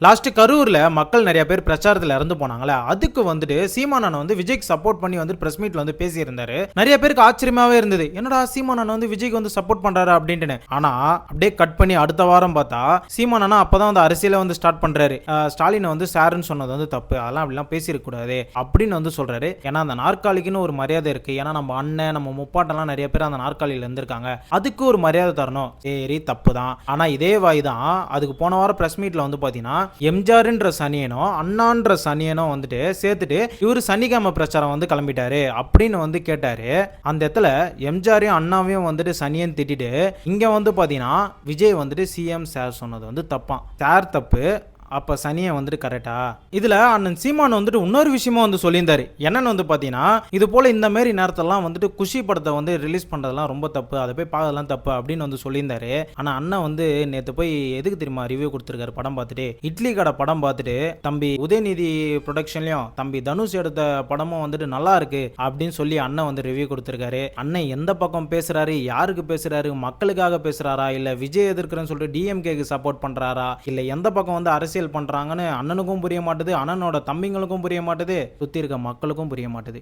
Last கரூர்ல மக்கள் நிறைய பேர் பிரச்சாரத்துல இறந்து போனாங்களே, அதுக்கு வந்துட்டு சீமானன் வந்து விஜய்க்கு சப்போர்ட் பண்ணி வந்து பிரஸ் மீட்ல வந்து பேசியிருந்தாரு. நிறைய பேருக்கு ஆச்சரியமாவே இருந்தது, என்னடா சீமானன் வந்து விஜய்க்கு வந்து சப்போர்ட் பண்றாரு அப்படின்ட்டு. ஆனா அப்படியே கட் பண்ணி அடுத்த வாரம் பார்த்தா சீமானனா அப்பதான் வந்து அரசியல வந்து ஸ்டார்ட் பண்றாரு. ஸ்டாலினை வந்து சாருன்னு சொன்னது வந்து தப்பு, அதெல்லாம் அப்படிலாம் பேசிருக்க கூடாது அப்படின்னு வந்து சொல்றாரு. ஏன்னா அந்த நாற்காலிக்குன்னு ஒரு மரியாதை இருக்கு. ஏன்னா நம்ம அண்ணன் நம்ம முப்பாட்டெல்லாம் நிறைய பேர் அந்த நாற்காலியில இருந்திருக்காங்க, அதுக்கு ஒரு மரியாதை தரணும். சரி தப்பு தான். ஆனா இதே வாய் தான் அதுக்கு போன வாரம் பிரஸ் மீட்ல வந்து பாத்தீங்கன்னா எம்ஜிஆர்ன்ற சனியனும் அண்ணான்ற சனியனும் வந்துட்டு சேர்த்துட்டு இவரு சனிக்கிழமை பிரச்சாரம் வந்து கிளம்பிட்டாரு அப்படின்னு வந்து கேட்டாரு. அந்த இடத்துல எம்ஜிஆரையும் அண்ணாவையும் வந்துட்டு சனியன் திட்டிட்டு இங்க வந்து பாத்தீங்கன்னா விஜய் வந்துட்டு சிஎம் சார் சொன்னது வந்து தப்பான். சார் தப்பு, அப்போ சனியை வந்துட்டு கரெக்டா? இதில் அண்ணன் சீமான் வந்துட்டு இன்னொரு விஷயமா வந்து சொல்லியிருந்தாரு. என்னன்னு வந்து பார்த்தீங்கன்னா, இது போல் இந்த மாதிரி நேரத்தெல்லாம் வந்துட்டு குஷி படத்தை வந்து ரிலீஸ் பண்ணுறதுலாம் ரொம்ப தப்பு, அதை போய் பார்க்கறதுலாம் தப்பு அப்படின்னு வந்து சொல்லியிருந்தாரு. ஆனால் அண்ணன் வந்து நேற்று போய் எதுக்கு தெரியுமா ரிவ்யூ கொடுத்துருக்காரு படம் பார்த்துட்டு? இட்லி கடை படம் பார்த்துட்டு தம்பி உதயநிதி ப்ரொடக்ஷன்லையும் தம்பி தனுஷ் எடுத்த படமும் வந்துட்டு நல்லா இருக்கு அப்படின்னு சொல்லி அண்ணன் வந்து ரிவ்யூ கொடுத்துருக்காரு. அண்ணன் எந்த பக்கம் பேசுறாரு, யாருக்கு பேசுறாரு, மக்களுக்காக பேசுறாரா, இல்லை விஜய் எதிர்க்கிறேன்னு சொல்லிட்டு டிஎம்கேக்கு சப்போர்ட் பண்ணுறாரா, இல்லை எந்த பக்கம் வந்து அரசியல் பண்றாங்கன்னு அண்ணனுக்கும் புரிய மாட்டுது, அண்ணனோட தம்பிங்களுக்கும் புரிய மாட்டுது, சுத்தி இருக்க மக்களுக்கும் புரிய மாட்டுது.